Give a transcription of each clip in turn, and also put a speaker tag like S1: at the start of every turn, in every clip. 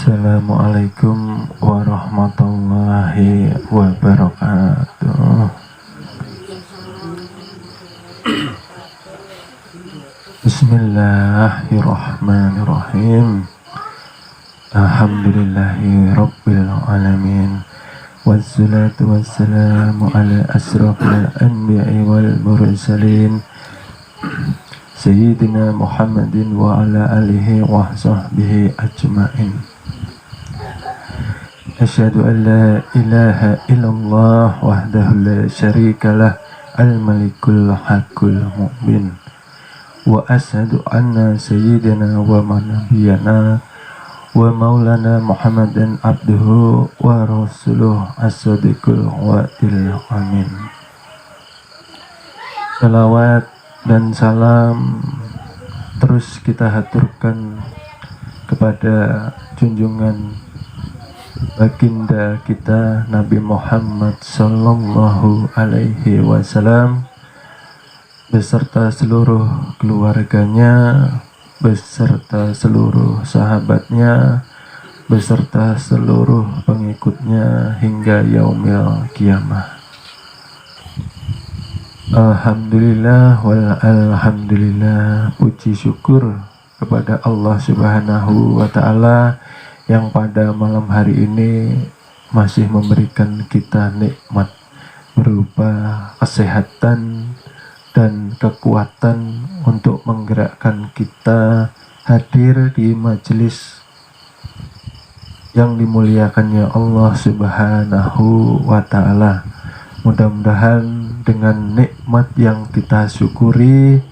S1: Assalamualaikum warahmatullahi wabarakatuh. Bismillahirrahmanirrahim. Alhamdulillahi rabbil alamin. Wassalatu wassalamu ala asrafil anbiya'i wal mursalin Sayyidina Muhammadin wa ala alihi wa sahbihi ajma'in. Asyhadu an la ilaha illallah wahdahu la syarika lah al-malikul haqqul mu'min. Wa asyhadu anna sayyidina wa nabiyyana wa maulana Muhammadan abduhu wa rasuluh as-sadiqul wa'il amin. Salawat dan salam terus kita haturkan kepada junjungan baginda kita Nabi Muhammad sallallahu alaihi wasallam beserta seluruh keluarganya, beserta seluruh sahabatnya, beserta seluruh pengikutnya hingga yaumil kiamah. Alhamdulillah wal alhamdulillah, puji syukur kepada Allah Subhanahu wa ta'ala yang pada malam hari ini masih memberikan kita nikmat berupa kesehatan dan kekuatan untuk menggerakkan kita hadir di majelis yang dimuliakannya Allah Subhanahu wa ta'ala. Mudah-mudahan dengan nikmat yang kita syukuri,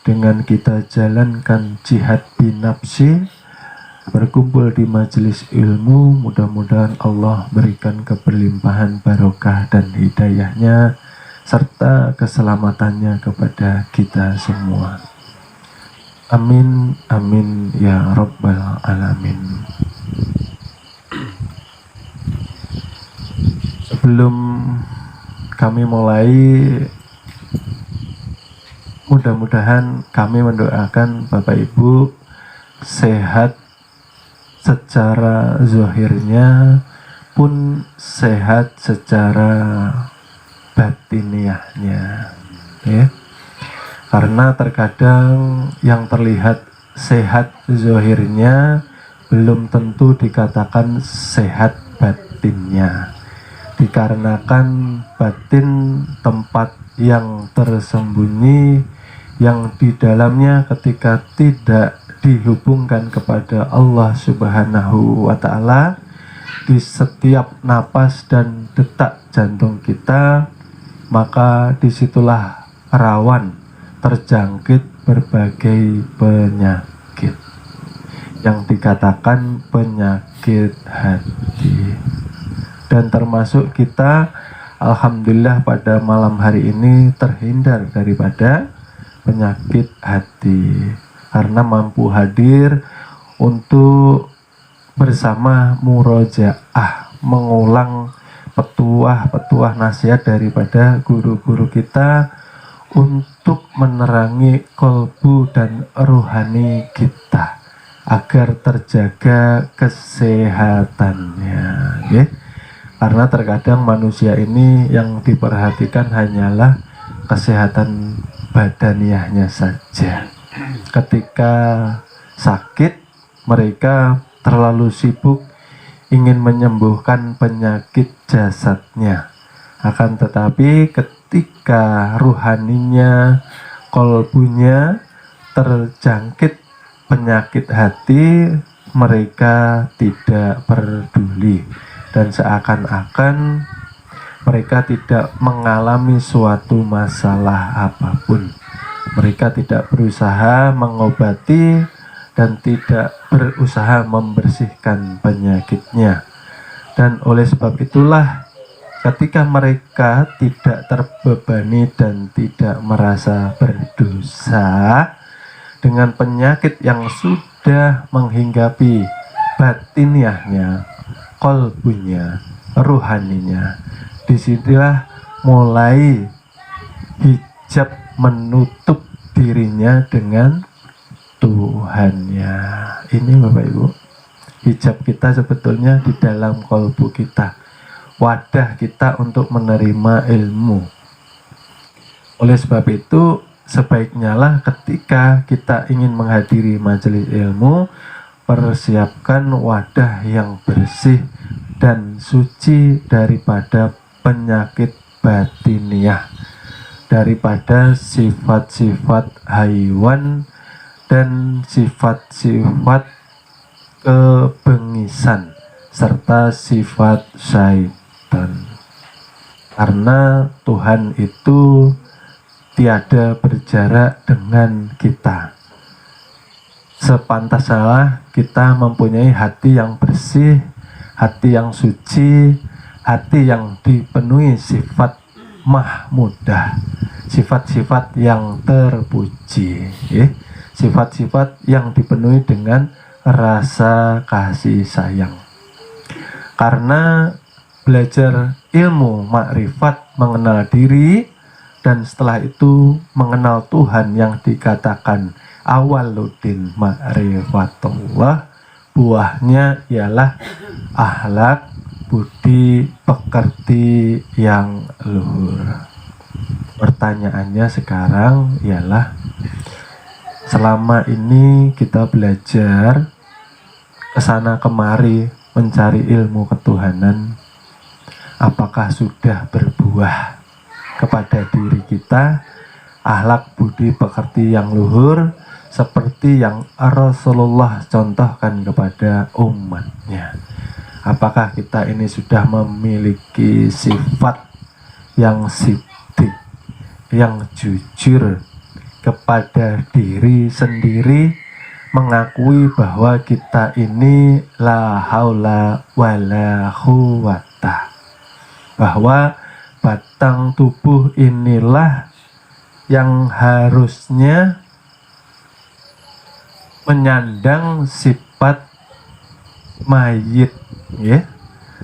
S1: dengan kita jalankan jihad binafsi, berkumpul di majelis ilmu, mudah-mudahan Allah berikan keberlimpahan barokah dan hidayahnya serta keselamatannya kepada kita semua. Amin, amin ya rabbal alamin. Sebelum kami mulai, mudah-mudahan kami mendoakan Bapak Ibu sehat secara zahirnya pun sehat secara batiniahnya, ya. Karena terkadang yang terlihat sehat zahirnya belum tentu dikatakan sehat batinnya, dikarenakan batin tempat yang tersembunyi yang di dalamnya ketika tidak dihubungkan kepada Allah Subhanahu wa ta'ala di setiap napas dan detak jantung kita, maka disitulah rawan terjangkit berbagai penyakit yang dikatakan penyakit hati. Dan termasuk kita, alhamdulillah pada malam hari ini terhindar daripada penyakit hati karena mampu hadir untuk bersama murojaah, mengulang petuah-petuah nasihat daripada guru-guru kita untuk menerangi kolbu dan rohani kita agar terjaga kesehatannya, ya. Karena terkadang manusia ini yang diperhatikan hanyalah kesehatan badaniahnya saja. Ketika sakit, mereka terlalu sibuk ingin menyembuhkan penyakit jasadnya. Akan tetapi ketika ruhaninya, kolbunya terjangkit penyakit hati, mereka tidak peduli. Dan seakan-akan mereka tidak mengalami suatu masalah apapun. Mereka tidak berusaha mengobati dan tidak berusaha membersihkan penyakitnya. Dan oleh sebab itulah ketika mereka tidak terbebani dan tidak merasa berdosa dengan penyakit yang sudah menghinggapi batiniahnya, kolbunya, ruhaninya, disitulah mulai hijab menutup dirinya dengan Tuhannya. Ini Bapak Ibu, hijab kita sebetulnya di dalam kalbu kita, wadah kita untuk menerima ilmu. Oleh sebab itu, sebaiknya lah ketika kita ingin menghadiri majelis ilmu, persiapkan wadah yang bersih dan suci daripada penyakit batiniah, daripada sifat-sifat haiwan dan sifat-sifat kebengisan serta sifat syaitan. Karena Tuhan itu tiada berjarak dengan kita. Sepantasnya kita mempunyai hati yang bersih, hati yang suci, hati yang dipenuhi sifat mahmudah, sifat-sifat yang terpuji, sifat-sifat yang dipenuhi dengan rasa kasih sayang. Karena belajar ilmu makrifat, mengenal diri, dan setelah itu mengenal Tuhan yang dikatakan awaluddin ma'rifatullah, buahnya ialah akhlak budi pekerti yang luhur. Pertanyaannya sekarang ialah, selama ini kita belajar kesana kemari mencari ilmu ketuhanan, apakah sudah berbuah kepada diri kita akhlak budi pekerti yang luhur seperti yang Rasulullah contohkan kepada umatnya? Apakah kita ini sudah memiliki sifat yang siddiq, yang jujur kepada diri sendiri, mengakui bahwa kita ini la haula wala quwata, bahwa batang tubuh inilah yang harusnya menyandang sifat mayit,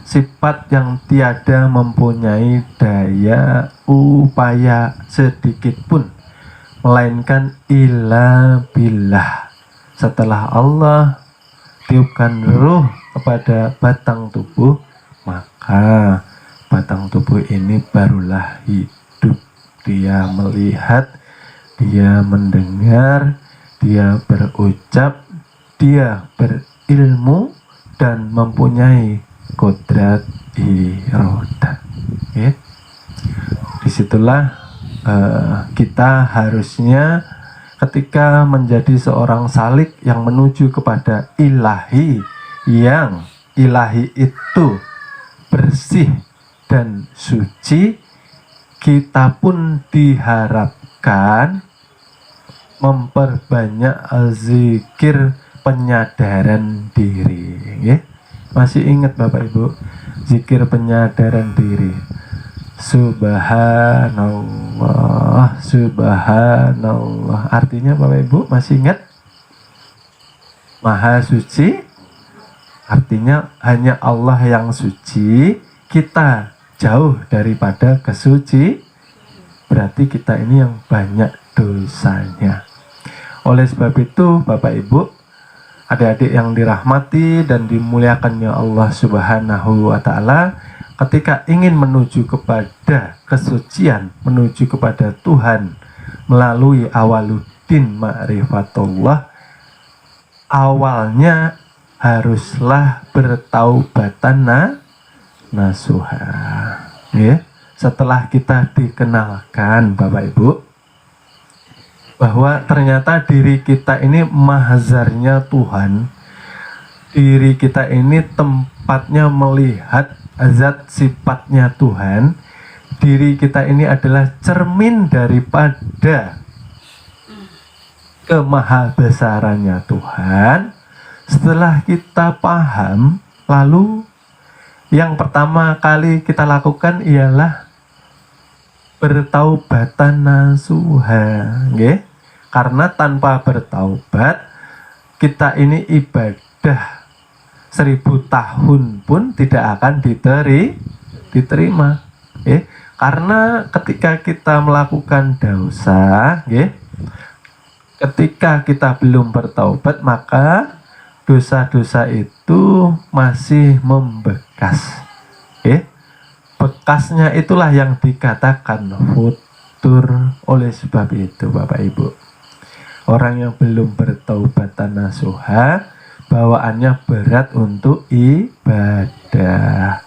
S1: sifat yang tiada mempunyai daya upaya sedikit pun, melainkan illa billah. Setelah Allah tiupkan ruh kepada batang tubuh, maka batang tubuh ini barulah hidup. Dia melihat, dia mendengar, dia berucap, dia berilmu, dan mempunyai kodrat irodat. Disitulah kita harusnya ketika menjadi seorang salik yang menuju kepada ilahi, yang ilahi itu bersih dan suci, kita pun diharapkan memperbanyak zikir penyadaran diri. Masih ingat Bapak Ibu zikir penyadaran diri? Subhanallah, subhanallah. Artinya Bapak Ibu masih ingat? Maha suci, artinya hanya Allah yang suci, kita jauh daripada kesuci, berarti kita ini yang banyak dosanya. Oleh sebab itu Bapak Ibu, adik-adik yang dirahmati dan dimuliakannya Allah Subhanahu wa Ta'ala, ketika ingin menuju kepada kesucian, menuju kepada Tuhan melalui awaluddin ma'rifatullah, awalnya haruslah bertaubatan nasuha. Setelah kita dikenalkan Bapak Ibu bahwa ternyata diri kita ini mahzarnya Tuhan, diri kita ini tempatnya melihat zat sifatnya Tuhan, diri kita ini adalah cermin daripada kemahabesarannya Tuhan. Setelah kita paham, lalu yang pertama kali kita lakukan ialah bertaubatan nasuha, karena tanpa bertaubat kita ini ibadah 1000 tahun pun tidak akan diterima. Karena ketika kita melakukan dosa, ketika kita belum bertaubat, maka dosa-dosa itu masih membekas. Bekasnya itulah yang dikatakan futur. Oleh sebab itu Bapak Ibu, orang yang belum bertaubat nasuha, bawaannya berat untuk ibadah.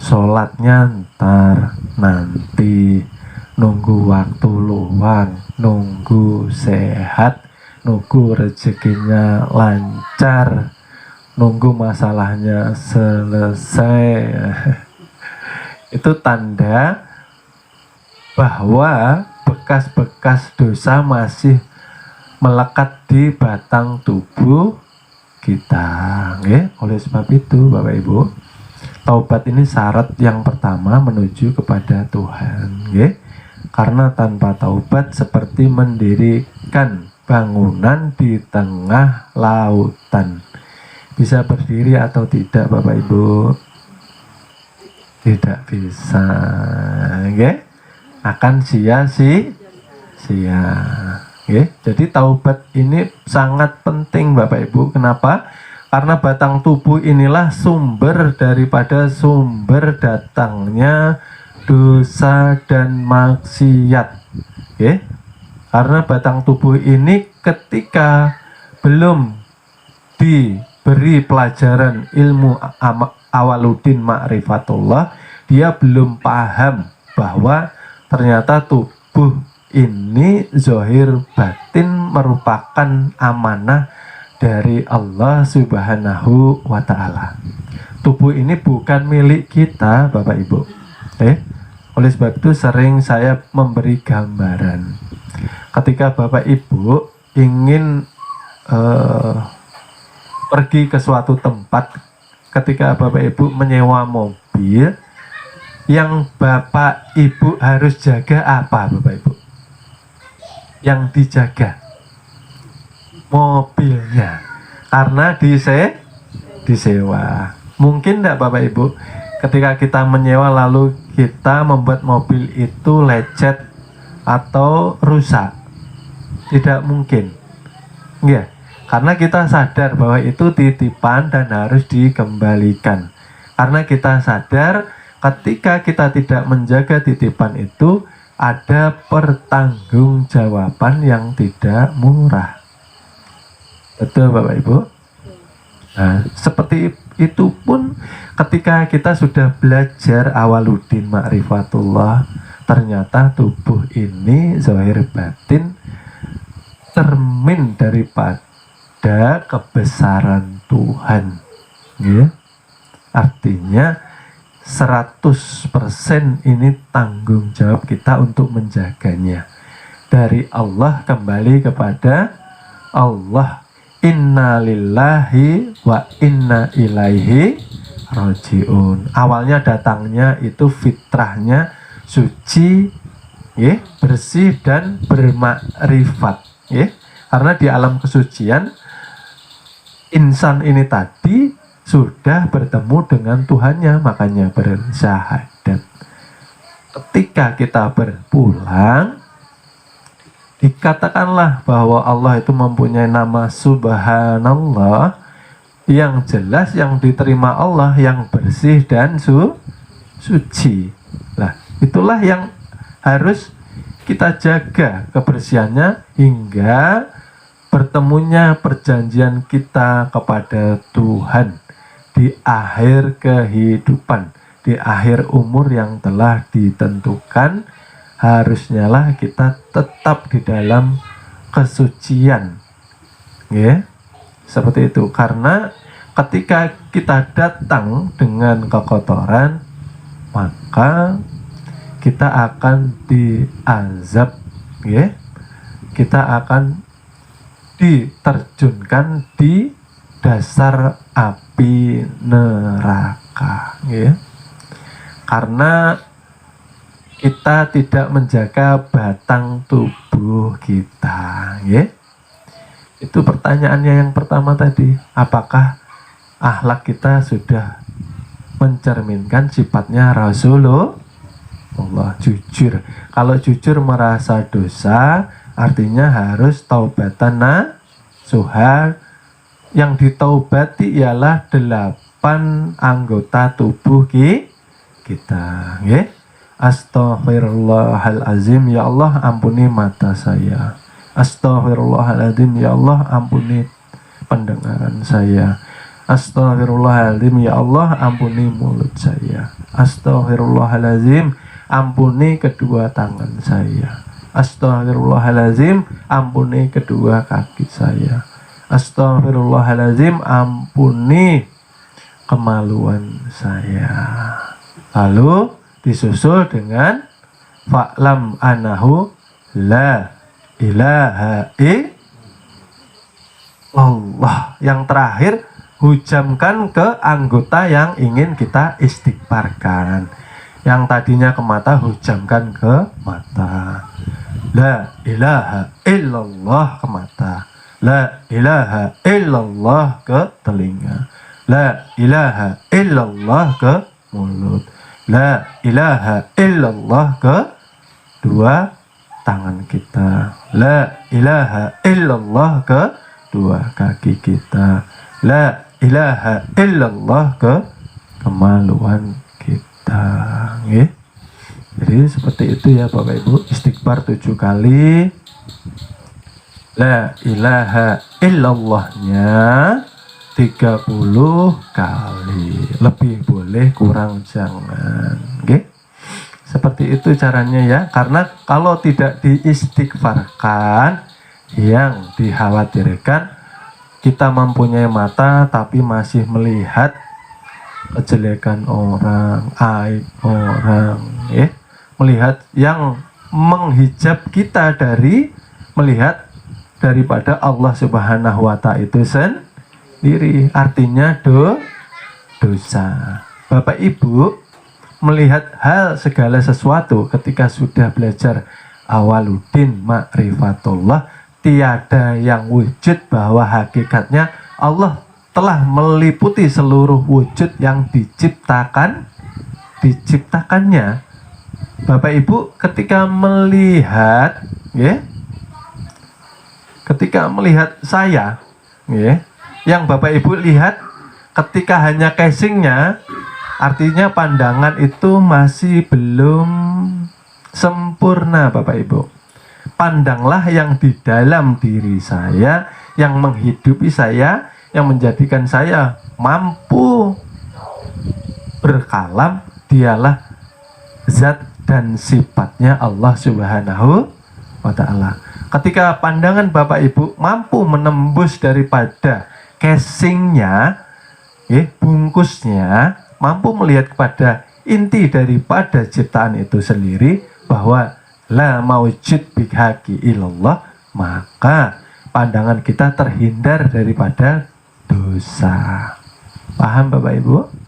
S1: Sholatnya nanti, nunggu waktu luang, nunggu sehat, nunggu rezekinya lancar, nunggu masalahnya selesai. Itu tanda bahwa bekas-bekas dosa masih melekat di batang tubuh kita. Oleh sebab itu Bapak Ibu, taubat ini syarat yang pertama menuju kepada Tuhan. Karena tanpa taubat seperti mendirikan bangunan di tengah lautan. Bisa berdiri atau tidak Bapak Ibu? Tidak bisa. Akan sia-sia. Jadi taubat ini sangat penting Bapak Ibu. Kenapa? Karena batang tubuh inilah sumber daripada sumber datangnya dosa dan maksiat. Karena batang tubuh ini ketika belum diberi pelajaran ilmu awaludin ma'rifatullah, dia belum paham bahwa ternyata tubuh ini zahir batin merupakan amanah dari Allah Subhanahu wa Ta'ala. Tubuh ini bukan milik kita Bapak Ibu. Oleh sebab itu sering saya memberi gambaran. Ketika Bapak Ibu ingin pergi ke suatu tempat, ketika Bapak Ibu menyewa mobil, yang Bapak Ibu harus jaga apa Bapak Ibu? Yang dijaga mobilnya, karena disewa. Mungkin enggak Bapak Ibu, ketika kita menyewa lalu kita membuat mobil itu lecet atau rusak? Tidak mungkin. Karena kita sadar bahwa itu titipan dan harus dikembalikan. Karena kita sadar ketika kita tidak menjaga titipan itu, ada pertanggungjawaban yang tidak murah. Betul Bapak Ibu? Nah, seperti itu pun ketika kita sudah belajar awaludin ma'rifatullah, ternyata tubuh ini zahir batin cermin daripada kebesaran Tuhan. Artinya 100% ini tanggung jawab kita untuk menjaganya. Dari Allah kembali kepada Allah. Inna lillahi wa inna ilaihi rajiun. Awalnya datangnya itu fitrahnya suci, bersih dan bermakrifat. Karena di alam kesucian insan ini tadi sudah bertemu dengan Tuhannya, makanya bersyahadat. Ketika kita berpulang, dikatakanlah bahwa Allah itu mempunyai nama Subhanallah, yang jelas, yang diterima Allah, yang bersih dan suci. Nah, itulah yang harus kita jaga kebersihannya hingga bertemunya perjanjian kita kepada Tuhan di akhir kehidupan, di akhir umur yang telah ditentukan. Harusnya lah kita tetap di dalam kesucian, seperti itu. Karena ketika kita datang dengan kekotoran, maka kita akan diazab, kita akan diterjunkan di dasar api neraka, karena kita tidak menjaga batang tubuh kita. Itu pertanyaannya yang pertama tadi, apakah akhlak kita sudah mencerminkan sifatnya Rasulullah? Allah jujur. Kalau jujur merasa dosa, artinya harus taubatan nasuha, Yang ditaubati ialah 8 anggota tubuh kita, nggih. Astaghfirullahalazim, ya Allah ampuni mata saya. Astaghfirullahaladzim, ya Allah ampuni pendengaran saya. Astaghfirullahaladzim, ya Allah ampuni mulut saya. Astaghfirullahaladzim, ampuni kedua tangan saya. Astaghfirullahaladzim, ampuni kedua kaki saya. Astaghfirullahaladzim, ampuni kemaluan saya. Lalu disusul dengan fa'lam anahu la ilaha illallah. Yang terakhir, hujamkan ke anggota yang ingin kita istighfarkan. Yang tadinya ke mata, hujamkan ke mata. La ilaha illallah ke mata. La ilaha illallah ke telinga. La ilaha illallah ke mulut. La ilaha illallah ke dua tangan kita. La ilaha illallah ke dua kaki kita. La ilaha illallah ke kemaluan kita. Nggih. Jadi seperti itu ya Bapak Ibu, istighfar 7 kali. La ilaha illallahnya 30 kali. Lebih boleh, kurang jangan. Oke? Seperti itu caranya ya. Karena kalau tidak diistighfarkan, yang dikhawatirkan kita mempunyai mata tapi masih melihat kejelekan orang, aib orang, ya. Melihat yang menghijab kita dari melihat daripada Allah Subhanahu wa Ta'ala itu sendiri. Artinya dosa. Bapak Ibu melihat hal segala sesuatu ketika sudah belajar awaludin ma'rifatullah, tiada yang wujud bahwa hakikatnya Allah telah meliputi seluruh wujud yang diciptakannya. Bapak Ibu ketika melihat, ya, ketika melihat saya, ya, yang Bapak Ibu lihat ketika hanya casingnya, artinya pandangan itu masih belum sempurna Bapak Ibu. Pandanglah yang di dalam diri saya, yang menghidupi saya, yang menjadikan saya mampu berkalam, dialah zat dan sifatnya Allah Subhanahu wa Ta'ala. Ketika pandangan Bapak Ibu mampu menembus daripada casingnya, bungkusnya, mampu melihat kepada inti daripada ciptaan itu sendiri, bahwa la maujud bihaqi ilallah, maka pandangan kita terhindar daripada dosa. Paham Bapak Ibu?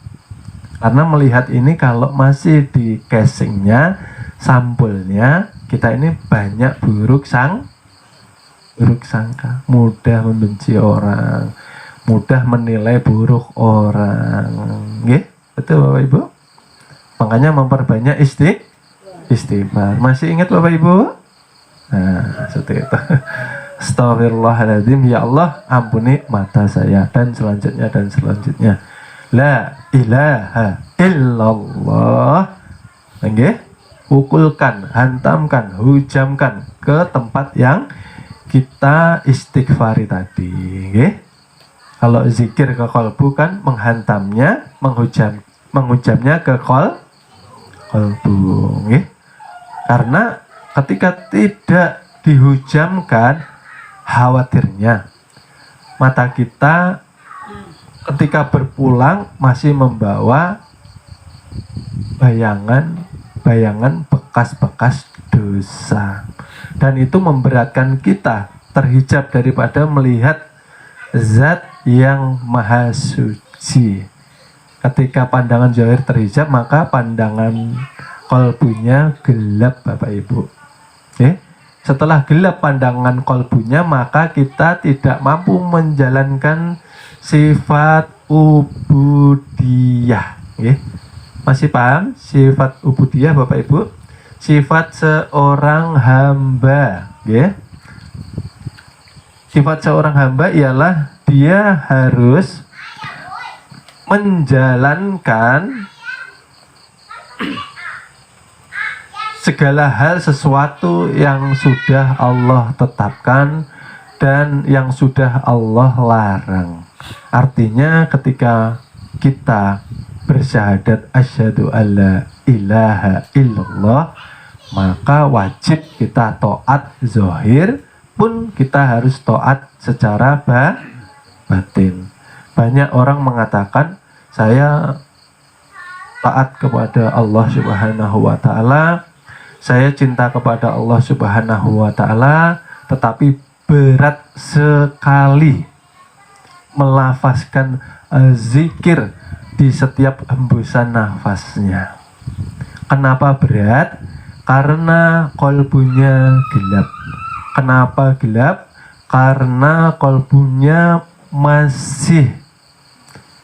S1: Karena melihat ini kalau masih di casingnya, sampulnya, kita ini banyak buruk sangka, mudah membenci orang, mudah menilai buruk orang. Nggih, betul Bapak Ibu? Makanya memperbanyak istighfar. Masih ingat Bapak Ibu? Nah, seperti itu. Astaghfirullahaladzim, ya Allah ampuni mata saya, dan selanjutnya. La ilaha illallah. Nggih, pukulkan, hantamkan, hujamkan ke tempat yang kita istighfari tadi. Nggih. Kalau zikir ke kolbu kan menghantamnya, menghujamnya ke kolbu. Nggih. Karena ketika tidak dihujamkan, khawatirnya mata kita ketika berpulang masih membawa bayangan bekas-bekas dosa, dan itu memberatkan kita, terhijab daripada melihat zat yang maha suci. Ketika pandangan zahir terhijab, maka pandangan kolbunya gelap Bapak Ibu. Setelah gelap pandangan kolbunya, maka kita tidak mampu menjalankan sifat ubudiyah. Masih paham sifat ubudiyah Bapak Ibu? Sifat seorang hamba. Sifat seorang hamba ialah dia harus menjalankan segala hal sesuatu yang sudah Allah tetapkan dan yang sudah Allah larang. Artinya ketika kita bersyahadat asyhadu alla ilaha illallah, maka wajib kita taat zahir pun kita harus taat secara batin. Banyak orang mengatakan saya taat kepada Allah Subhanahu wa taala, saya cinta kepada Allah Subhanahu wa taala, tetapi berat sekali melafazkan zikir di setiap hembusan nafasnya. Kenapa berat? Karena kolbunya gelap. Kenapa gelap? Karena kolbunya masih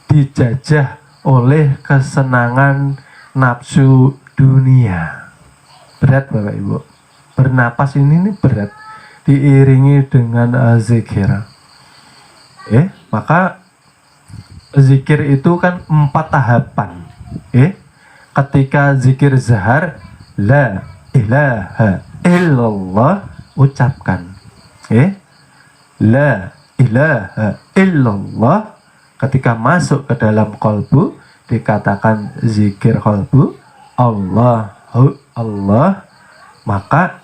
S1: dijajah oleh kesenangan nafsu dunia. Berat Bapak Ibu. Bernapas ini berat, diiringi dengan zikir. Maka zikir itu kan 4 tahapan. Ketika zikir zahar, la ilaha illallah, ucapkan. La ilaha illallah. Ketika masuk ke dalam kolbu, dikatakan zikir kolbu, Allahu Allah, maka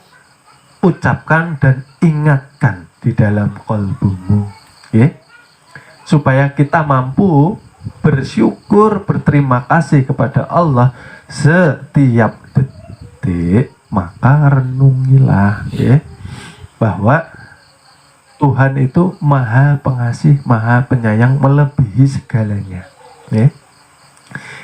S1: ucapkan dan ingatkan di dalam kolbumu, supaya kita mampu bersyukur, berterima kasih kepada Allah setiap detik. Maka renungilah bahwa Tuhan itu maha pengasih, maha penyayang, melebihi segalanya.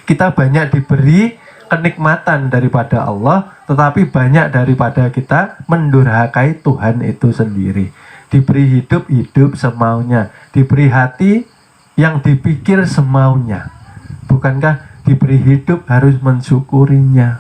S1: Kita banyak diberi kenikmatan daripada Allah, tetapi banyak daripada kita mendurhakai Tuhan itu sendiri. Diberi hidup, hidup semaunya. Diberi hati yang dipikir semaunya. Bukankah diberi hidup harus mensyukurinya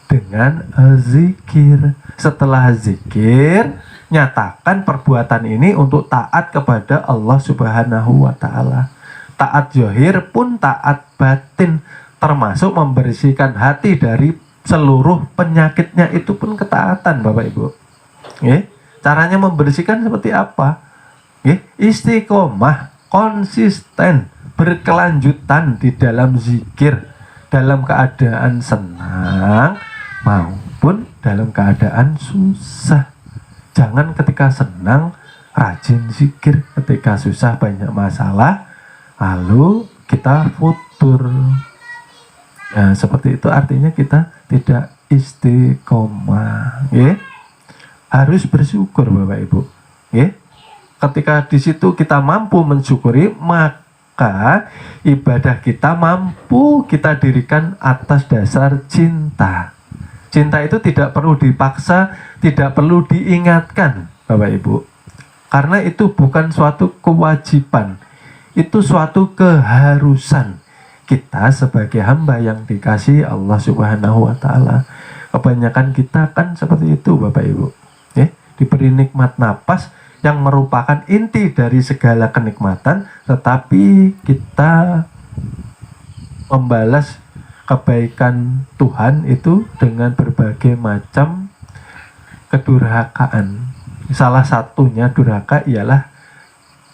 S1: dengan zikir? Setelah zikir, nyatakan perbuatan ini untuk taat kepada Allah Subhanahu wa taala. Taat zahir pun taat batin, termasuk membersihkan hati dari seluruh penyakitnya, itu pun ketaatan Bapak Ibu. Caranya membersihkan seperti apa? Istiqomah, konsisten, berkelanjutan di dalam zikir, dalam keadaan senang maupun dalam keadaan susah. Jangan ketika senang rajin zikir, ketika susah banyak masalah lalu kita futur. Nah, seperti itu artinya kita tidak istiqomah. Harus bersyukur Bapak Ibu. Ketika di situ kita mampu mensyukuri, maka ibadah kita mampu kita dirikan atas dasar cinta. Cinta itu tidak perlu dipaksa, tidak perlu diingatkan Bapak Ibu. Karena itu bukan suatu kewajiban, itu suatu keharusan kita sebagai hamba yang dikasihi Allah Subhanahu wa taala. Kebanyakan kita kan seperti itu Bapak Ibu. Diberi nikmat napas yang merupakan inti dari segala kenikmatan, tetapi kita membalas kebaikan Tuhan itu dengan berbagai macam kedurhakaan. Salah satunya durhaka ialah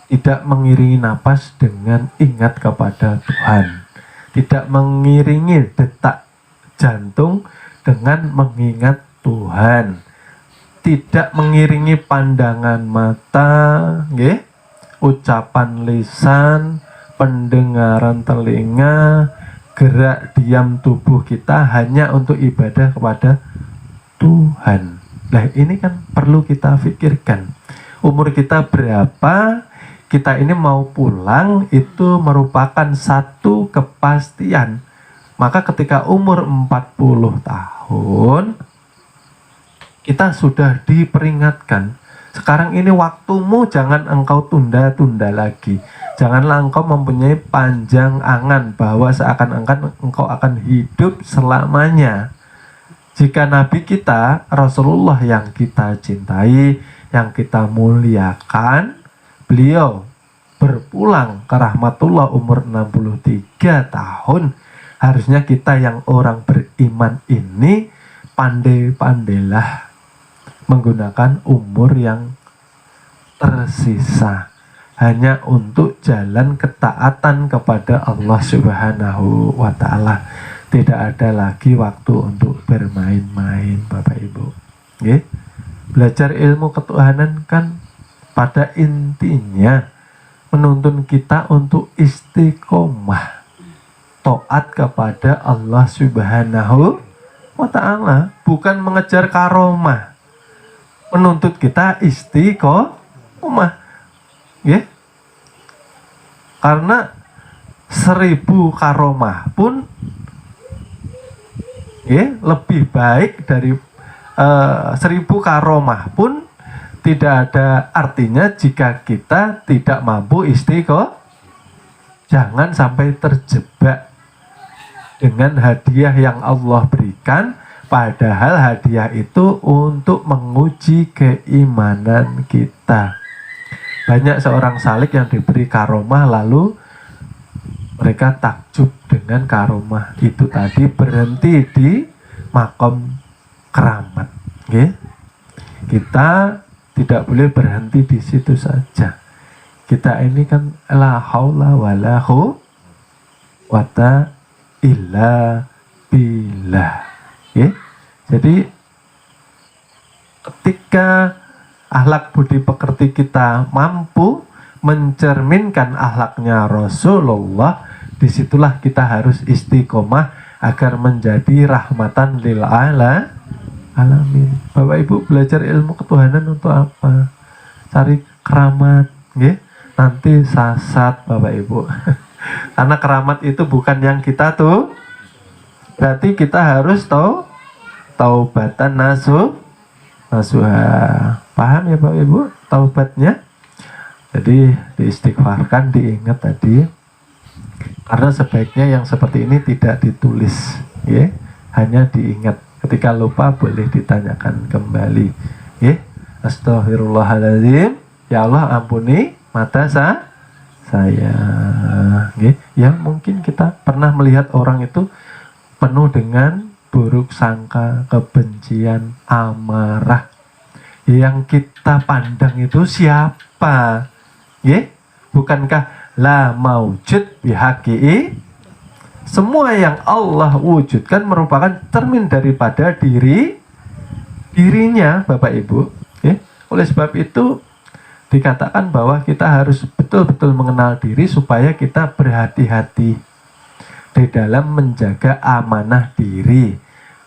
S1: tidak mengiringi napas dengan ingat kepada Tuhan, tidak mengiringi detak jantung dengan mengingat Tuhan, tidak mengiringi pandangan mata, ucapan lisan, pendengaran telinga, gerak diam tubuh kita hanya untuk ibadah kepada Tuhan. Nah, ini kan perlu kita pikirkan. Umur kita berapa, kita ini mau pulang, itu merupakan satu kepastian. Maka ketika umur 40 tahun, kita sudah diperingatkan. Sekarang ini waktumu, jangan engkau tunda-tunda lagi. Janganlah engkau mempunyai panjang angan bahwa seakan-akan engkau akan hidup selamanya. Jika Nabi kita, Rasulullah yang kita cintai, yang kita muliakan, beliau berpulang ke rahmatullah umur 63 tahun, harusnya kita yang orang beriman ini pandai-pandailah menggunakan umur yang tersisa hanya untuk jalan ketaatan kepada Allah Subhanahu wa Ta'ala. Tidak ada lagi waktu untuk bermain-main, Bapak Ibu. Nggih. Belajar ilmu ketuhanan kan pada intinya menuntun kita untuk istiqomah taat kepada Allah Subhanahu wa Ta'ala, bukan mengejar karomah. Menuntut kita istiqomah. Ya, karena 1000 karomah pun ya, lebih baik dari 1000 karomah pun tidak ada artinya jika kita tidak mampu istiqomah. Jangan sampai terjebak dengan hadiah yang Allah berikan, padahal hadiah itu untuk menguji keimanan kita. Banyak seorang salik yang diberi karomah lalu mereka takjub dengan karomah itu tadi, berhenti di makom keramat. Okay? Kita tidak boleh berhenti di situ saja. Kita ini kan la haula wala quwwata illa billah. Okay? Jadi ketika akhlak budi pekerti kita mampu mencerminkan akhlaknya Rasulullah, disitulah kita harus istiqomah agar menjadi rahmatan lil alamin. Bapak Ibu belajar ilmu ketuhanan untuk apa? Cari keramat, nggih? Nanti sasat Bapak Ibu. Karena keramat itu bukan yang kita tuh. Berarti kita harus taubatan nasuha. Paham ya Bapak Ibu taubatnya? Jadi diistighfarkan, diingat tadi. Karena sebaiknya yang seperti ini tidak ditulis, ya, hanya diingat. Ketika lupa boleh ditanyakan kembali. Ya, astaghfirullahaladzim. Ya Allah ampuni mata saya. Ya, yang mungkin kita pernah melihat orang itu penuh dengan buruk sangka, kebencian, amarah. Yang kita pandang itu siapa? Ya, bukankah la maujud bihaqi? Semua yang Allah wujudkan merupakan cermin daripada dirinya, Bapak Ibu. Ya, oleh sebab itu dikatakan bahwa kita harus betul-betul mengenal diri supaya kita berhati-hati di dalam menjaga amanah diri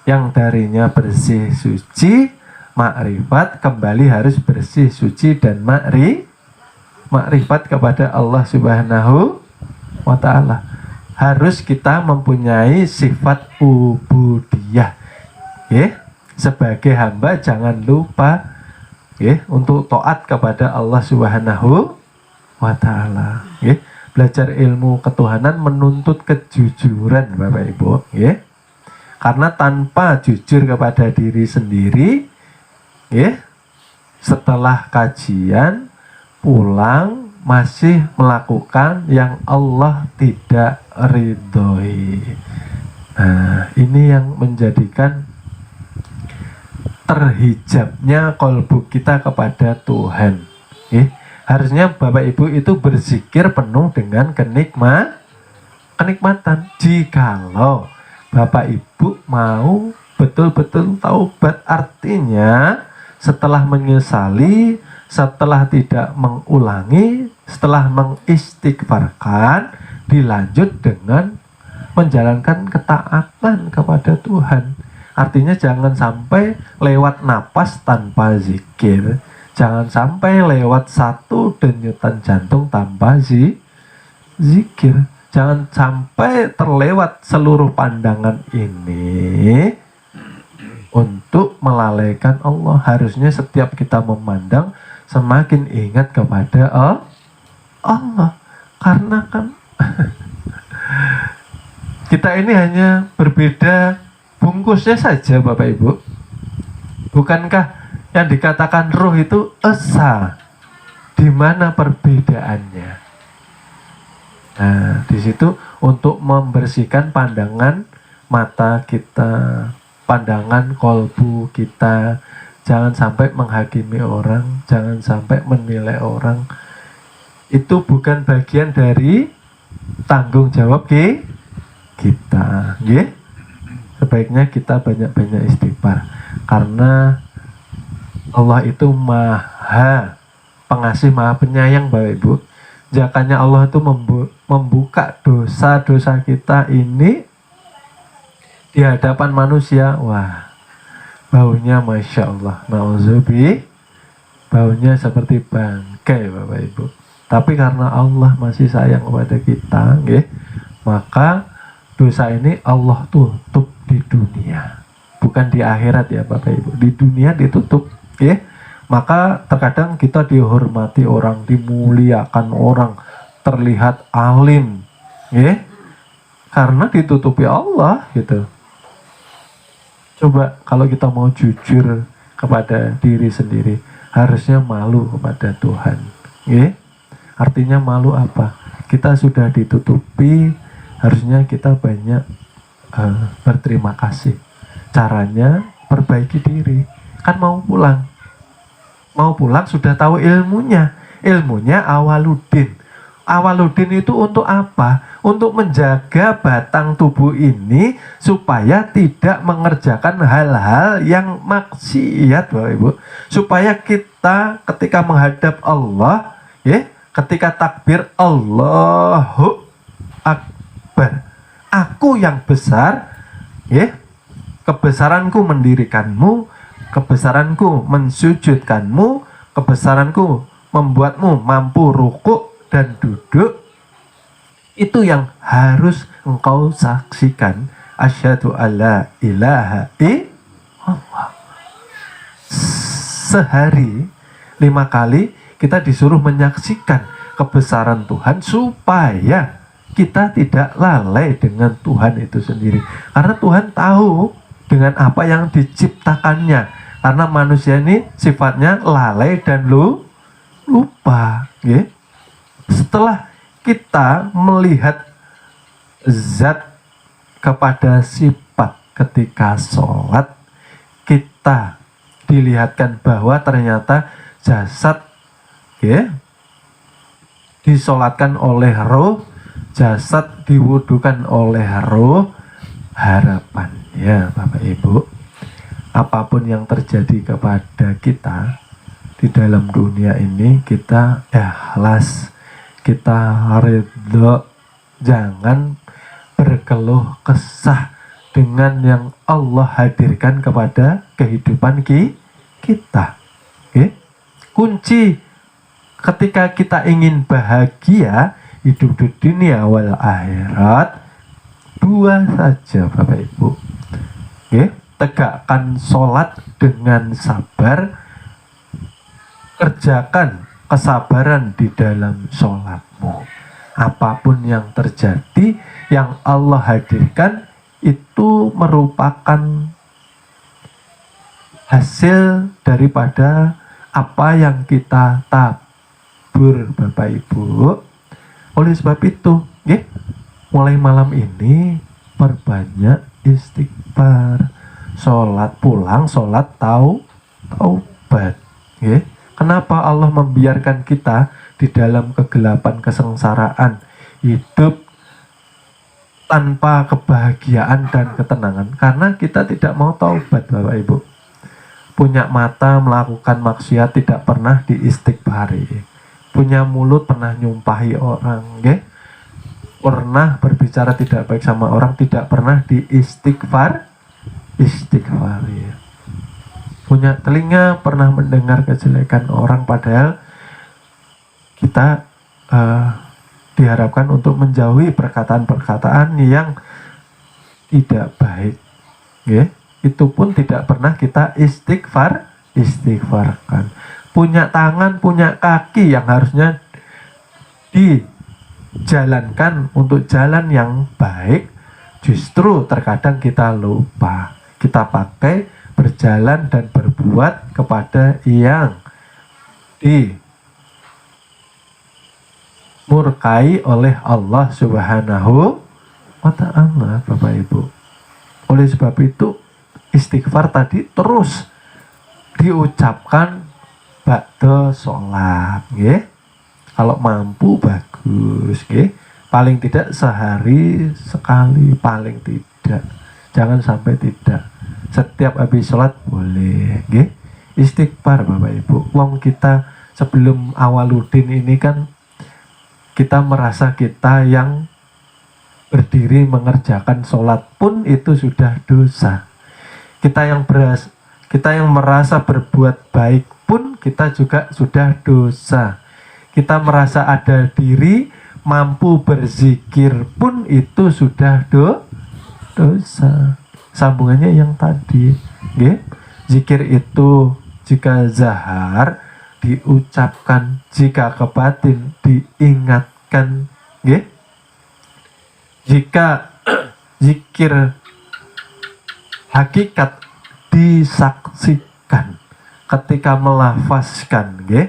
S1: yang darinya bersih suci. Makrifat kembali harus bersih suci dan makrifat kepada Allah Subhanahu wa Ta'ala. Harus kita mempunyai sifat ubudiyah. Sebagai hamba jangan lupa untuk taat kepada Allah Subhanahu wa Ta'ala. Belajar ilmu ketuhanan menuntut kejujuran Bapak Ibu. Karena tanpa jujur kepada diri sendiri, setelah kajian pulang masih melakukan yang Allah tidak ridhoi. Nah, ini yang menjadikan terhijabnya kolbu kita kepada Tuhan. Harusnya Bapak Ibu itu berzikir penuh dengan kenikmatan. Jikalau Bapak Ibu mau betul-betul taubat, artinya setelah menyesali, setelah tidak mengulangi, setelah mengistighfarkan, dilanjut dengan menjalankan ketaatan kepada Tuhan. Artinya jangan sampai lewat napas tanpa zikir, jangan sampai lewat satu denyutan jantung tanpa zikir, jangan sampai terlewat seluruh pandangan ini untuk melalaikan Allah. Harusnya setiap kita memandang semakin ingat kepada Allah. Karena kan kita ini hanya berbeda bungkusnya saja Bapak Ibu. Bukankah yang dikatakan roh itu esa? Di mana perbedaannya? Nah, di situ untuk membersihkan pandangan mata kita, pandangan kolbu kita, jangan sampai menghakimi orang, jangan sampai menilai orang. Itu bukan bagian dari tanggung jawab kita, ya. Sebaiknya kita banyak-banyak istighfar, karena Allah itu maha pengasih, maha penyayang, Bapak Ibu. Jakanya Allah itu membuka dosa-dosa kita ini di hadapan manusia. Wah, baunya Masya Allah, na'udzubillah, baunya seperti bangkai, Bapak Ibu. Tapi karena Allah masih sayang kepada kita, ya, maka dosa ini Allah tutup di dunia, bukan di akhirat ya Bapak Ibu. Di dunia ditutup, ya. Maka terkadang kita dihormati orang, dimuliakan orang, terlihat alim, ya, karena ditutupi Allah, gitu. Coba kalau kita mau jujur kepada diri sendiri, harusnya malu kepada Tuhan, ya. Artinya malu apa? Kita sudah ditutupi, harusnya kita banyak berterima kasih. Caranya perbaiki diri. Kan mau pulang sudah tahu ilmunya awaludin. Awaludin itu untuk apa? Untuk menjaga batang tubuh ini supaya tidak mengerjakan hal-hal yang maksiat, Bapak Ibu. Supaya kita ketika menghadap Allah, ya, ketika takbir Allahu Akbar, aku yang besar, ya, kebesaranku mendirikanmu, kebesaranku mensujudkanmu, kebesaranku membuatmu mampu rukuk dan duduk. Itu yang harus engkau saksikan. Asyhadu alla ilaha illallah. Sehari 5 kali kita disuruh menyaksikan kebesaran Tuhan supaya kita tidak lalai dengan Tuhan itu sendiri. Karena Tuhan tahu dengan apa yang diciptakannya. Karena manusia ini sifatnya lalai dan lupa, ya. Setelah kita melihat zat kepada sifat ketika sholat, kita dilihatkan bahwa ternyata jasad, ya, disolatkan oleh roh, jasad diwudukan oleh roh. Harapannya Bapak Ibu, apapun yang terjadi kepada kita di dalam dunia ini, kita ikhlas, kita ridho, jangan berkeluh kesah dengan yang Allah hadirkan kepada kehidupan kita. Okay? Kunci ketika kita ingin bahagia hidup di dunia wal akhirat, 2 saja Bapak Ibu. Okay? Tegakkan sholat dengan sabar, kerjakan kesabaran di dalam sholatmu. Apapun yang terjadi, yang Allah hadirkan itu merupakan hasil daripada apa yang kita tabur, Bapak Ibu. Oleh sebab itu, ya, mulai malam ini perbanyak istighfar. Sholat pulang, sholat taubat, ya. Kenapa Allah membiarkan kita di dalam kegelapan kesengsaraan, hidup tanpa kebahagiaan dan ketenangan? Karena kita tidak mau taubat, Bapak Ibu. Punya mata melakukan maksiat, tidak pernah diistighfari. Punya mulut pernah nyumpahi orang, ya. Pernah berbicara tidak baik sama orang, tidak pernah diistighfari. Ya. Punya telinga pernah mendengar kejelekan orang, padahal kita diharapkan untuk menjauhi perkataan-perkataan yang tidak baik, ya. Itu pun tidak pernah kita istighfarkan. Punya tangan, punya kaki yang harusnya dijalankan untuk jalan yang baik, justru terkadang kita lupa. Kita pakai berjalan dan berbuat kepada yang murkai oleh Allah Subhanahu wa ta'ala, Bapak Ibu. Oleh sebab itu istighfar tadi terus diucapkan ba'da sholat, nggih. Kalau mampu bagus, nggih. Paling tidak sehari sekali, paling tidak. Jangan sampai tidak. Setiap habis sholat boleh, nggih. Istighfar Bapak Ibu. Wong kita sebelum awaludin ini kan kita merasa kita yang berdiri mengerjakan sholat pun itu sudah dosa. Kita yang merasa berbuat baik pun kita juga sudah dosa. Kita merasa ada diri mampu berzikir pun itu sudah dosa. Sambungannya yang tadi, nggih. Zikir itu jika zahar diucapkan, jika ke batin diingatkan, nggih. Jika zikir hakikat disaksikan ketika melafazkan, nggih.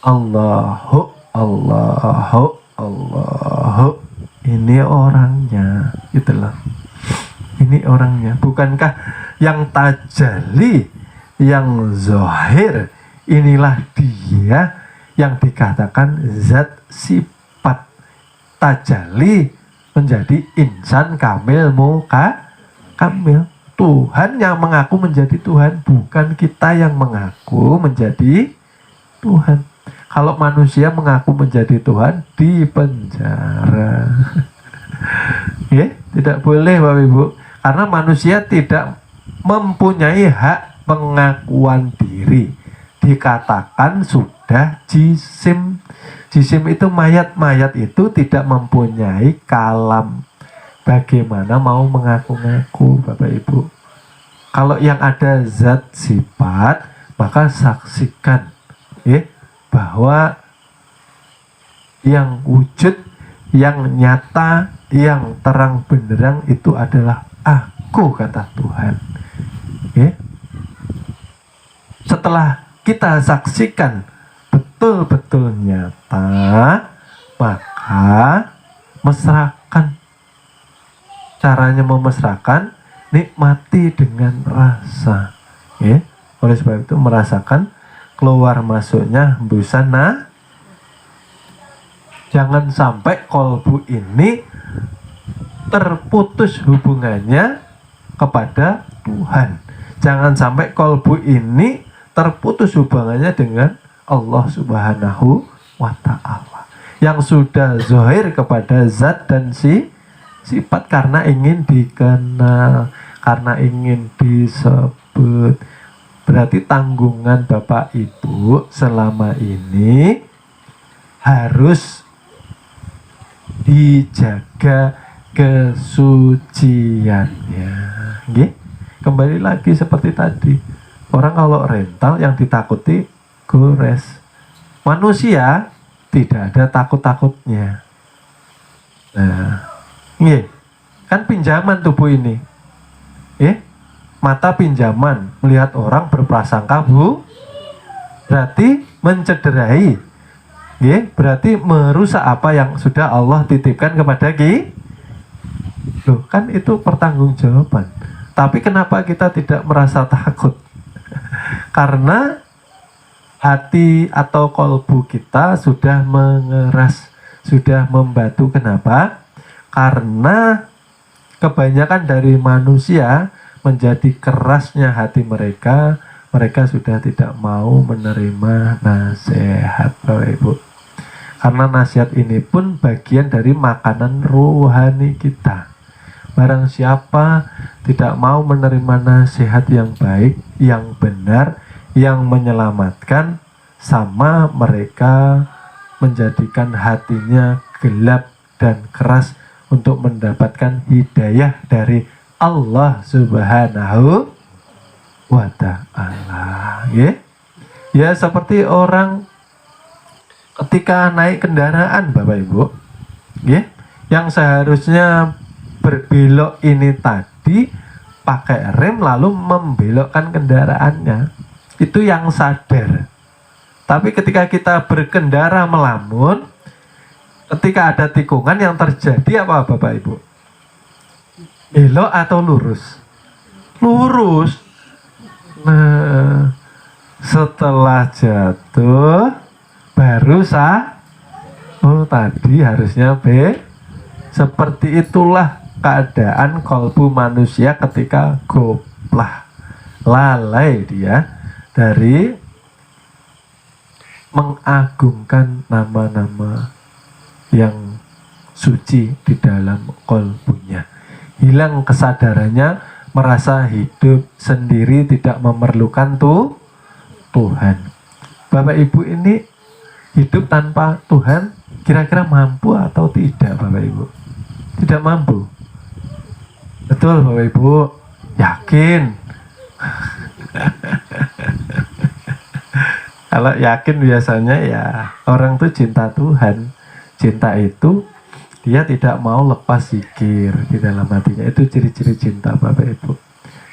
S1: Allahu Allahu Allahu, ini orangnya, itulah. Ini orangnya. Bukankah yang tajalli, yang zahir, inilah dia yang dikatakan zat sifat. Tajalli menjadi insan kamil, muka kamil. Tuhan yang mengaku menjadi Tuhan, bukan kita yang mengaku menjadi Tuhan. Kalau manusia mengaku menjadi Tuhan, di penjara. Ya, tidak boleh Bapak Ibu. Karena manusia tidak mempunyai hak pengakuan diri. Dikatakan sudah jisim. Jisim itu mayat itu tidak mempunyai kalam. Bagaimana mau mengaku-ngaku Bapak Ibu? Kalau yang ada zat sifat, maka saksikan ya, bahwa yang wujud, yang nyata, yang terang benderang itu adalah aku, kata Tuhan. Ya. Setelah kita saksikan betul-betul nyata, maka mesrakan. Caranya memesrakan, nikmati dengan rasa. Ya. Oleh sebab itu merasakan keluar masuknya hembusan. Nah, jangan sampai kolbu ini terputus hubungannya kepada Tuhan. Jangan sampai kolbu ini terputus hubungannya dengan Allah Subhanahu wa ta'ala, yang sudah zahir kepada zat dan sifat karena ingin dikenal, karena ingin disebut. Berarti tanggungan Bapak Ibu selama ini harus dijaga kesuciannya. Nggih? Kembali lagi seperti tadi. Orang kalau rental yang ditakuti gores. Manusia tidak ada takut-takutnya. Nah, nggih. Kan pinjaman tubuh ini. Mata pinjaman, melihat orang berprasangka berarti mencederai. Berarti merusak apa yang sudah Allah titipkan kepada kita. Loh, kan itu pertanggungjawaban. Tapi kenapa kita tidak merasa takut? Karena hati atau kolbu kita sudah mengeras, sudah membatu. Kenapa? Karena kebanyakan dari manusia menjadi kerasnya hati mereka, mereka sudah tidak mau menerima nasihat Bapak Ibu. Karena nasihat ini pun bagian dari makanan rohani kita. Barang siapa tidak mau menerima nasihat yang baik, yang benar, yang menyelamatkan, sama mereka menjadikan hatinya gelap dan keras untuk mendapatkan hidayah dari Allah Subhanahu wa ta'ala. Ya, seperti orang ketika naik kendaraan Bapak Ibu, yang seharusnya berbelok ini tadi pakai rem lalu membelokkan kendaraannya, itu yang sadar. Tapi ketika kita berkendara melamun, Ketika ada tikungan yang terjadi apa Bapak Ibu? Belok atau lurus? Lurus. Nah, setelah jatuh baru oh tadi harusnya B. Seperti itulah keadaan kalbu manusia ketika goplah, lalai dia dari mengagungkan nama-nama yang suci di dalam kalbunya. Hilang kesadarannya, merasa hidup sendiri, tidak memerlukan Tuhan. Bapak Ibu ini hidup tanpa Tuhan kira-kira mampu atau tidak Bapak Ibu? Tidak mampu. Betul Bapak Ibu? Yakin? Kalau yakin biasanya ya orang tuh cinta Tuhan. Cinta itu dia tidak mau lepas zikir di dalam hatinya. Itu ciri-ciri cinta Bapak Ibu.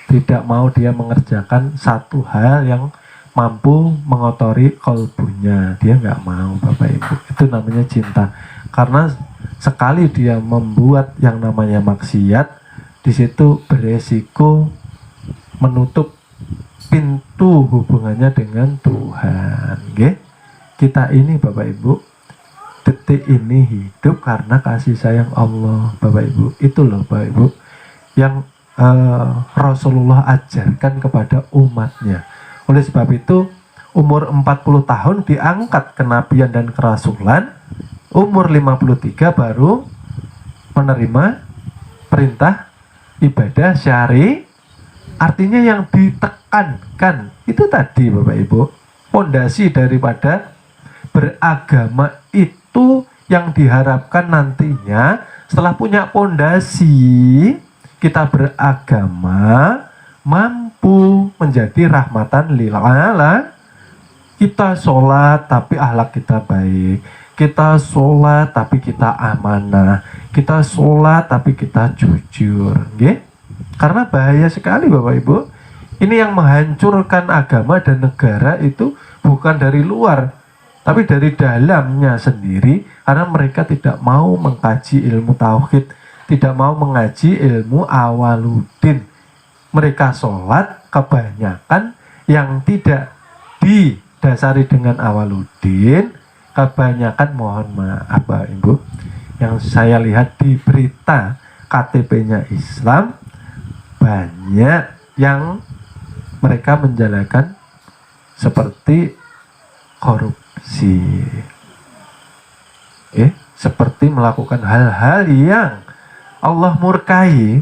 S1: Tidak mau dia mengerjakan satu hal yang mampu mengotori kalbunya. Dia nggak mau Bapak Ibu. Itu namanya cinta. Karena sekali dia membuat yang namanya maksiat, di situ beresiko menutup pintu hubungannya dengan Tuhan. Okay? Kita ini Bapak Ibu, detik ini hidup karena kasih sayang Allah Bapak Ibu. Itu loh Bapak Ibu yang Rasulullah ajarkan kepada umatnya. Oleh sebab itu umur 40 tahun diangkat kenabian dan kerasulan, umur 53 baru menerima perintah ibadah syari. Artinya yang ditekankan itu tadi Bapak Ibu, pondasi daripada beragama itu yang diharapkan nantinya setelah punya pondasi kita beragama mampu menjadi rahmatan lil alamin. Kita sholat tapi akhlak kita baik, kita sholat tapi kita amanah, kita sholat tapi kita jujur, okay? Karena bahaya sekali Bapak Ibu. Ini yang menghancurkan agama dan negara itu bukan dari luar, tapi dari dalamnya sendiri. Karena mereka tidak mau mengkaji ilmu tauhid, tidak mau mengaji ilmu awaludin. Mereka sholat kebanyakan yang tidak didasari dengan awaludin. Kebanyakan mohon maaf Bapak Ibu, yang saya lihat di berita KTP-nya Islam, banyak yang mereka menjalankan seperti korupsi, seperti melakukan hal-hal yang Allah murkai.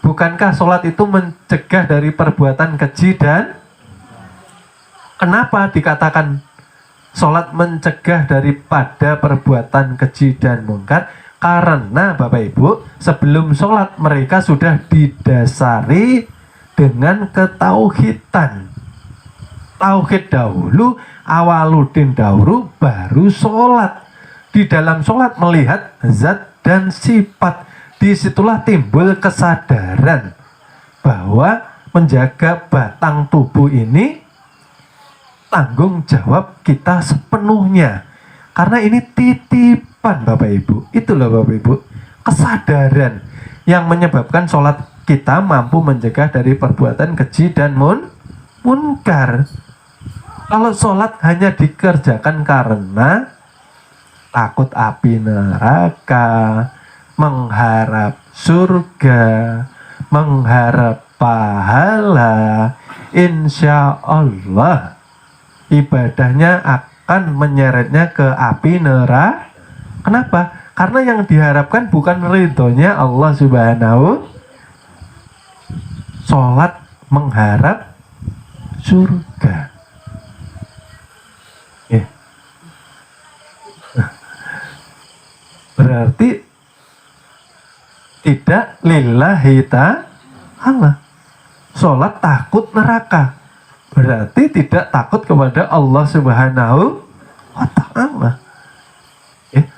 S1: Bukankah sholat itu mencegah dari perbuatan keji? Dan kenapa dikatakan sholat mencegah daripada perbuatan keji dan mungkar? Karena Bapak Ibu, sebelum sholat mereka sudah didasari dengan ketauhidan. Tauhid dahulu, awaludin dahulu, baru sholat. Di dalam sholat melihat zat dan sifat. Disitulah timbul kesadaran bahwa menjaga batang tubuh ini tanggung jawab kita sepenuhnya. Karena ini titipan Bapak Ibu. Itulah Bapak Ibu, kesadaran yang menyebabkan sholat kita mampu mencegah dari perbuatan keji dan munkar. Kalau sholat hanya dikerjakan karena takut api neraka, mengharap surga, mengharap pahala, insya Allah ibadahnya akan menyeretnya ke api neraka. Kenapa? Karena yang diharapkan bukan ridhonya Allah Subhanahu. Sholat mengharap surga. Berarti tidak lillahi ta'ala. Sholat takut neraka, berarti tidak takut kepada Allah Subhanahu wa ta'ala.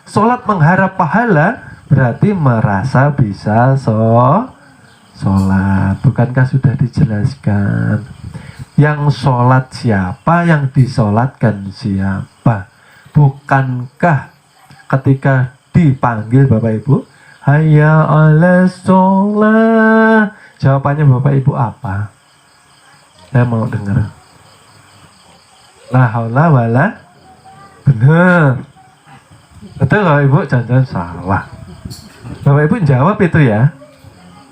S1: Sholat mengharap pahala, berarti merasa bisa sholat. Bukankah sudah dijelaskan? Yang sholat siapa, yang disolatkan siapa? Bukankah ketika dipanggil Bapak Ibu, hayya 'alas sholat, jawabannya Bapak Ibu apa? Saya mau dengar. La haula wala. Benar. Betul Bapak Ibu, jangan salah. Bapak Ibu jawab itu ya.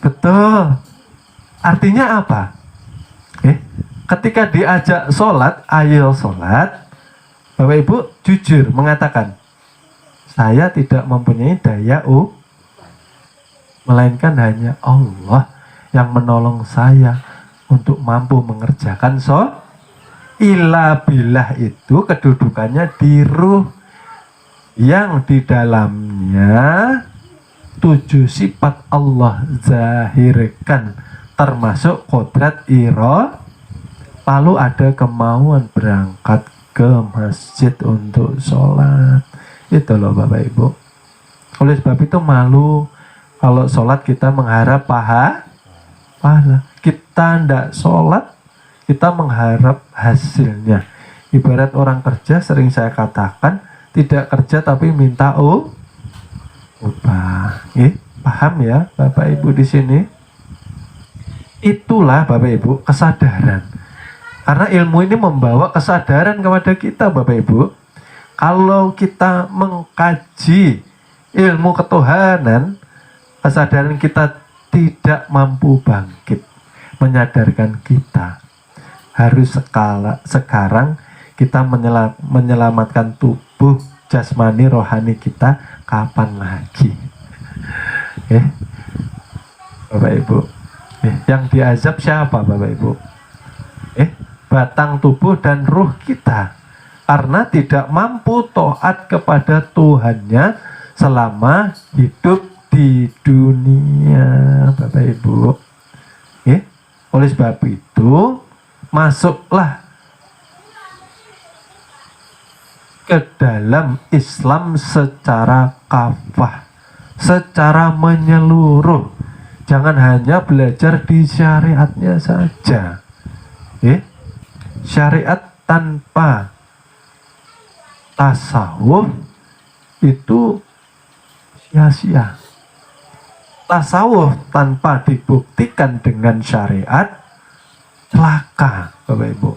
S1: Betul. Artinya apa? Ketika diajak sholat, ayo sholat, Bapak Ibu jujur mengatakan, saya tidak mempunyai daya melainkan hanya Allah yang menolong saya untuk mampu mengerjakan ila billah itu kedudukannya di ruh yang di dalamnya 7 sifat Allah zahirkan, termasuk kodrat lalu ada kemauan berangkat ke masjid untuk sholat. Itu loh Bapak Ibu. Oleh sebab itu malu kalau sholat kita mengharap pahala. Kita tidak sholat, kita mengharap hasilnya. Ibarat orang kerja, sering saya katakan, tidak kerja tapi minta upah. Paham ya Bapak Ibu di sini? Itulah Bapak Ibu kesadaran. Karena ilmu ini membawa kesadaran kepada kita Bapak Ibu. Kalau kita mengkaji ilmu ketuhanan, kesadaran kita tidak mampu bangkit, menyadarkan kita harus sekarang kita menyelamatkan tubuh jasmani rohani kita. Kapan lagi? Bapak Ibu, yang diazab siapa Bapak Ibu? Batang tubuh dan ruh kita, karena tidak mampu taat kepada Tuhannya selama hidup di dunia Bapak Ibu. Oleh sebab itu masuklah ke dalam Islam secara kafah, secara menyeluruh. Jangan hanya belajar di syariatnya saja. Syariat tanpa tasawuf itu sia-sia. Tasawuf tanpa dibuktikan dengan syariat celaka Bapak Ibu.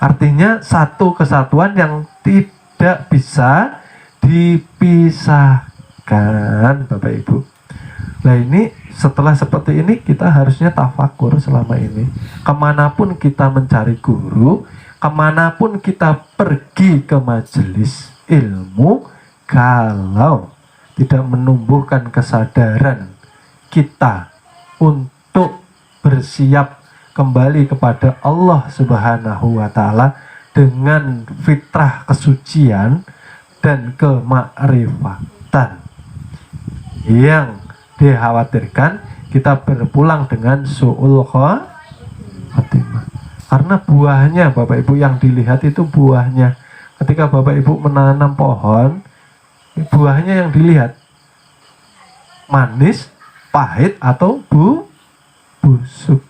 S1: Artinya satu kesatuan yang tidak bisa dipisahkan Bapak Ibu. Nah ini setelah seperti ini kita harusnya tafakur selama ini. Kemanapun kita mencari guru, kemanapun kita pergi ke majelis ilmu, kalau tidak menumbuhkan kesadaran kita untuk bersiap kembali kepada Allah Subhanahu wa Ta'ala dengan fitrah kesucian dan kemakrifatan, yang dikhawatirkan kita berpulang dengan su'ul khatimah. Karena buahnya Bapak Ibu yang dilihat itu buahnya. Ketika Bapak Ibu menanam pohon, buahnya yang dilihat manis, pahit, atau busuk.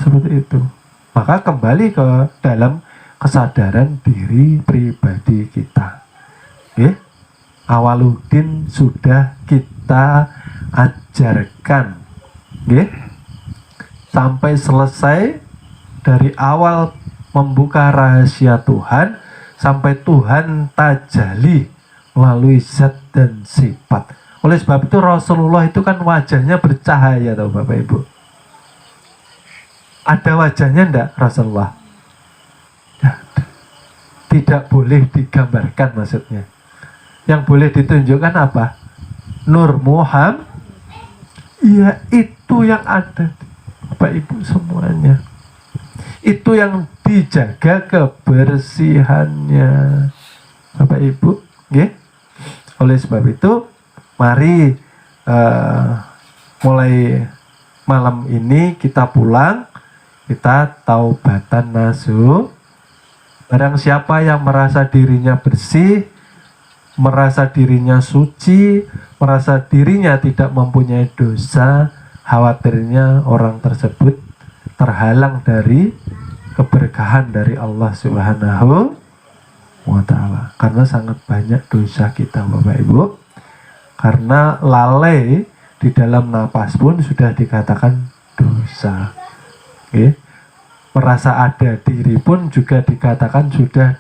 S1: Seperti itu. Maka kembali ke dalam kesadaran diri pribadi kita. Awaluddin sudah kita ajarkan, sampai selesai, dari awal membuka rahasia Tuhan sampai Tuhan tajalli melalui zat dan sifat. Oleh sebab itu Rasulullah itu kan wajahnya bercahaya, tahu Bapak Ibu. Ada wajahnya enggak Rasulullah? Tidak boleh digambarkan maksudnya. Yang boleh ditunjukkan apa? Nur Muhammad. Iya, itu yang ada Bapak Ibu semuanya. Itu yang dijaga kebersihannya Bapak Ibu. Oleh sebab itu mari mulai malam ini kita pulang, kita taubatan nasuh. Barang siapa yang merasa dirinya bersih, merasa dirinya suci, merasa dirinya tidak mempunyai dosa, khawatirnya orang tersebut terhalang dari keberkahan dari Allah Subhanahu wa ta'ala. Karena sangat banyak dosa kita Bapak Ibu. Karena lalai di dalam napas pun sudah dikatakan dosa. Oke. Merasa ada diri pun juga dikatakan sudah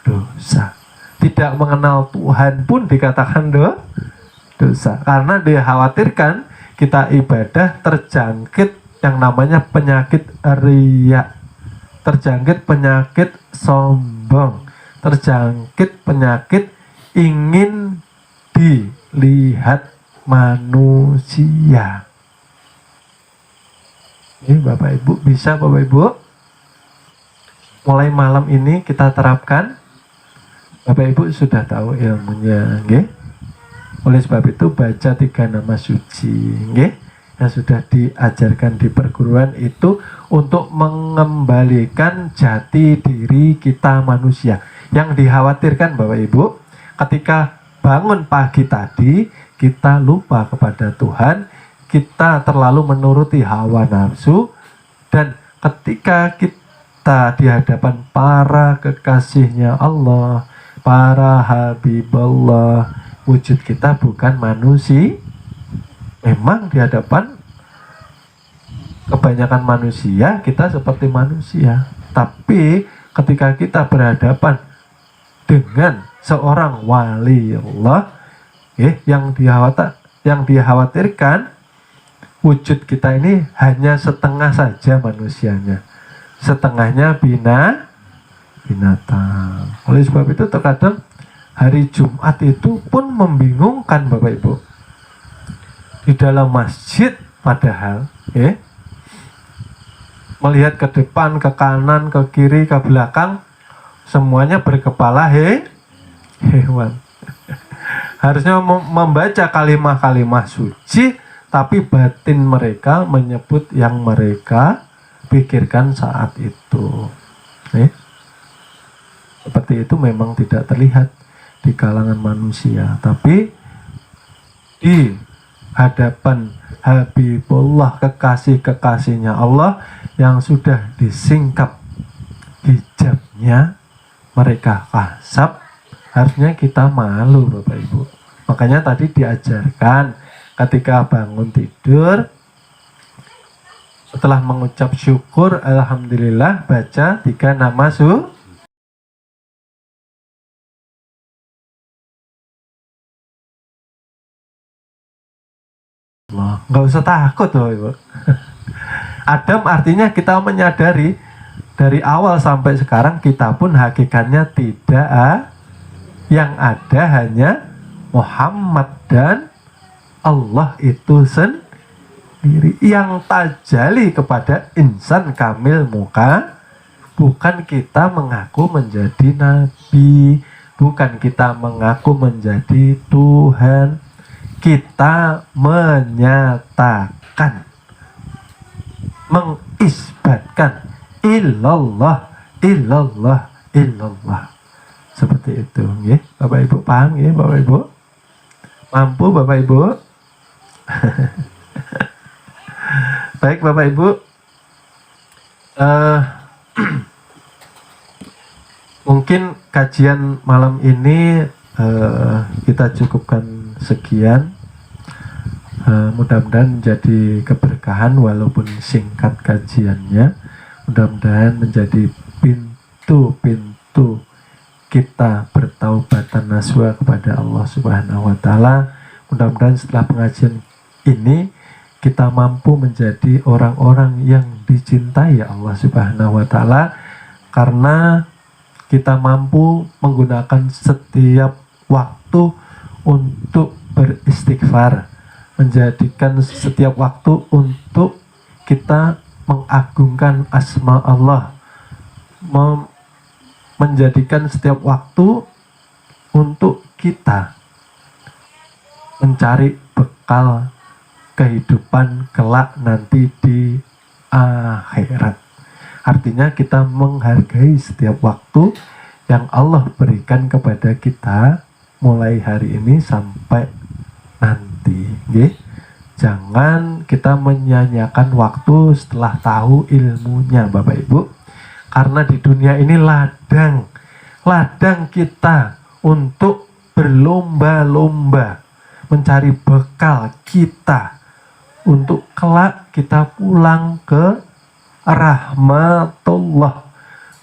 S1: dosa. Tidak mengenal Tuhan pun dikatakan dosa. Karena dikhawatirkan kita ibadah terjangkit yang namanya penyakit riya, terjangkit penyakit sombong, terjangkit penyakit ingin dilihat manusia. Ini Bapak Ibu, bisa Bapak Ibu mulai malam ini kita terapkan. Bapak Ibu sudah tahu ilmunya, nggih? Oleh sebab itu baca 3 nama suci, nggih? Yang sudah diajarkan di perguruan itu untuk mengembalikan jati diri kita manusia. Yang dikhawatirkan Bapak Ibu, ketika bangun pagi tadi kita lupa kepada Tuhan, kita terlalu menuruti hawa nafsu, dan ketika kita di hadapan para kekasihnya Allah, para Habiballah, wujud kita bukan manusia. Memang di hadapan kebanyakan manusia kita seperti manusia, tapi ketika kita berhadapan dengan seorang wali Allah, yang dikhawatirkan wujud kita ini hanya setengah saja manusianya, setengahnya binatang. Oleh sebab itu terkadang hari Jumat itu pun membingungkan Bapak Ibu. Di dalam masjid padahal melihat ke depan, ke kanan, ke kiri, ke belakang, semuanya berkepala hewan. Harusnya membaca kalimah-kalimah suci, tapi batin mereka menyebut yang mereka pikirkan saat itu. Seperti itu memang tidak terlihat di kalangan manusia, tapi di hadapan Habibullah, kekasih-kekasihnya Allah yang sudah disingkap hijabnya, mereka kasab, harusnya kita malu Bapak Ibu. Makanya tadi diajarkan ketika bangun tidur, setelah mengucap syukur alhamdulillah, baca 3 nama suci. Nggak usah takut loh Ibu. Adam artinya kita menyadari dari awal sampai sekarang kita pun hakikatnya tidak yang ada hanya Muhammad dan Allah itu sendiri yang tajali kepada insan kamil muka. Bukan kita mengaku menjadi nabi, bukan kita mengaku menjadi Tuhan. Kita menyatakan, mengisbatkan illallah, illallah, illallah. Seperti itu, ya. Bapak Ibu paham, ya Bapak Ibu? Mampu Bapak Ibu? Baik Bapak Ibu, mungkin kajian malam ini kita cukupkan sekian. Mudah-mudahan menjadi keberkahan walaupun singkat kajiannya. Mudah-mudahan menjadi pintu-pintu kita bertaubatan nasuha kepada Allah Subhanahu wa taala. Mudah-mudahan setelah pengajian ini kita mampu menjadi orang-orang yang dicintai Allah Subhanahu wa taala, karena kita mampu menggunakan setiap waktu untuk beristighfar, menjadikan setiap waktu untuk kita mengagungkan asma Allah, menjadikan setiap waktu untuk kita mencari bekal kehidupan kelak nanti di akhirat. Artinya kita menghargai setiap waktu yang Allah berikan kepada kita mulai hari ini sampai nanti, Jangan kita menyanyiakan waktu setelah tahu ilmunya Bapak Ibu. Karena di dunia ini ladang ladang kita untuk berlomba-lomba mencari bekal kita untuk kelak kita pulang ke rahmatullah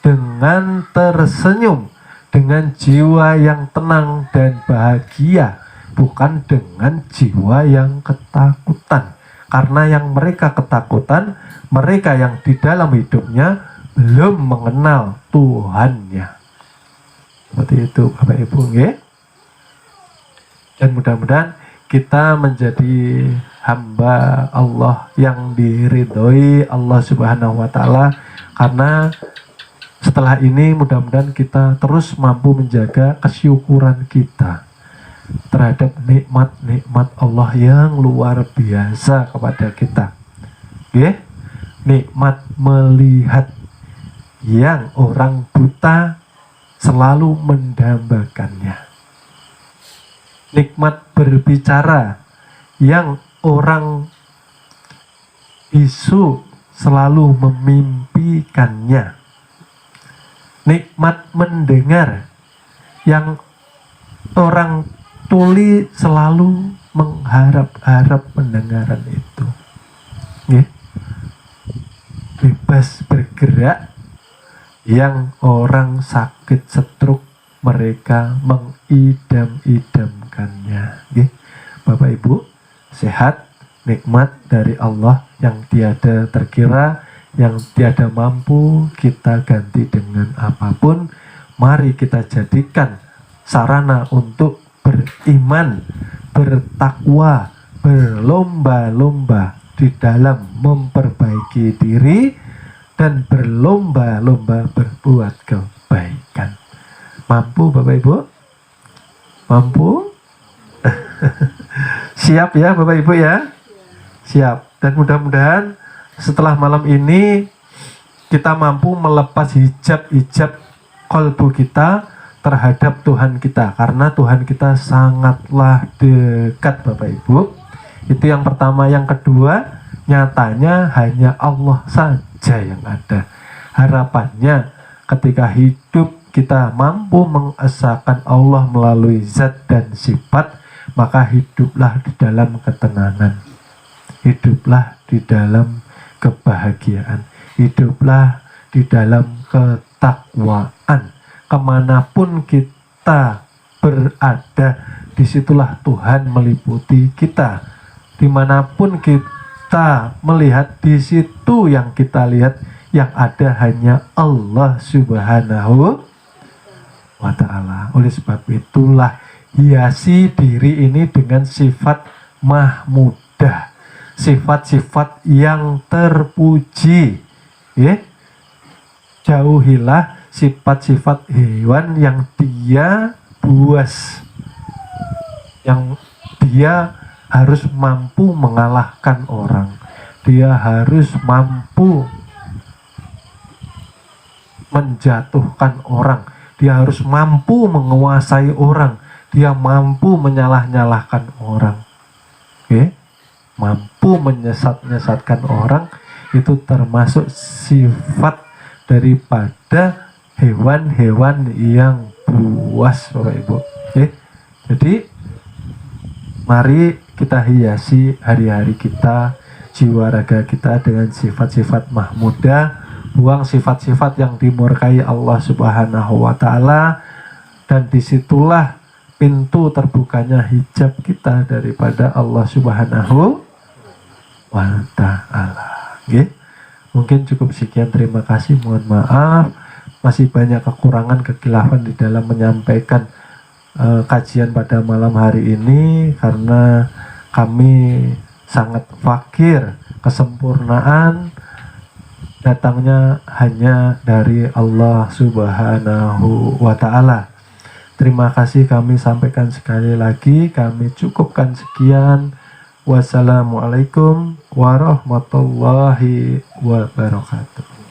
S1: dengan tersenyum, dengan jiwa yang tenang dan bahagia, bukan dengan jiwa yang ketakutan. Karena yang mereka ketakutan, mereka yang di dalam hidupnya belum mengenal Tuhannya. Seperti itu Bapak Ibu, ya. Dan mudah-mudahan kita menjadi hamba Allah yang diridhoi Allah Subhanahu wa Ta'ala, karena setelah ini mudah-mudahan kita terus mampu menjaga kesyukuran kita terhadap nikmat-nikmat Allah yang luar biasa kepada kita. Oke? Nikmat melihat yang orang buta selalu mendambakannya. Nikmat berbicara yang orang bisu selalu memimpikannya. Nikmat mendengar yang orang tuli selalu mengharap-harap pendengaran itu. Ya. Bebas bergerak yang orang sakit stroke mereka mengidam-idamkannya. Ya. Bapak Ibu, sehat, nikmat dari Allah yang tiada terkira, yang tiada mampu kita ganti dengan apapun. Mari kita jadikan sarana untuk beriman, bertakwa, berlomba-lomba di dalam memperbaiki diri dan berlomba-lomba berbuat kebaikan. Mampu Bapak Ibu? Mampu? Siap ya Bapak Ibu ya? Siap. Dan mudah-mudahan setelah malam ini kita mampu melepas hijab-hijab kolbu kita terhadap Tuhan kita, karena Tuhan kita sangatlah dekat Bapak Ibu. Itu yang pertama. Yang kedua, nyatanya hanya Allah saja yang ada. Harapannya ketika hidup kita mampu mengesahkan Allah melalui zat dan sifat, maka hiduplah di dalam ketenangan, hiduplah di dalam kebahagiaan, hiduplah di dalam ketakwaan. Kemanapun kita berada, disitulah Tuhan meliputi kita. Dimanapun kita melihat, di situ yang kita lihat, yang ada hanya Allah Subhanahu wa Ta'ala. Oleh sebab itulah hiasi diri ini dengan sifat mahmudah, sifat-sifat yang terpuji, ya. Jauhilah sifat-sifat hewan yang dia buas, yang dia harus mampu mengalahkan orang, dia harus mampu menjatuhkan orang, dia harus mampu menguasai orang, dia mampu menyalah-nyalahkan orang, oke? Mampu menyesat-nyesatkan orang, itu termasuk sifat daripada hewan-hewan yang buas Bapak Ibu. Oke? Jadi mari kita hiasi hari-hari kita, jiwa raga kita dengan sifat-sifat mahmudah. Buang sifat-sifat yang dimurkai Allah Subhanahu wa Ta'ala, dan disitulah pintu terbukanya hijab kita daripada Allah Subhanahu wa Ta'ala. Okay? Mungkin cukup sekian, terima kasih, mohon maaf masih banyak kekurangan, kekhilafan di dalam menyampaikan kajian pada malam hari ini, karena kami sangat fakir kesempurnaan datangnya hanya dari Allah Subhanahu wa Ta'ala. Terima kasih kami sampaikan sekali lagi, kami cukupkan sekian. Wassalamualaikum warahmatullahi wabarakatuh.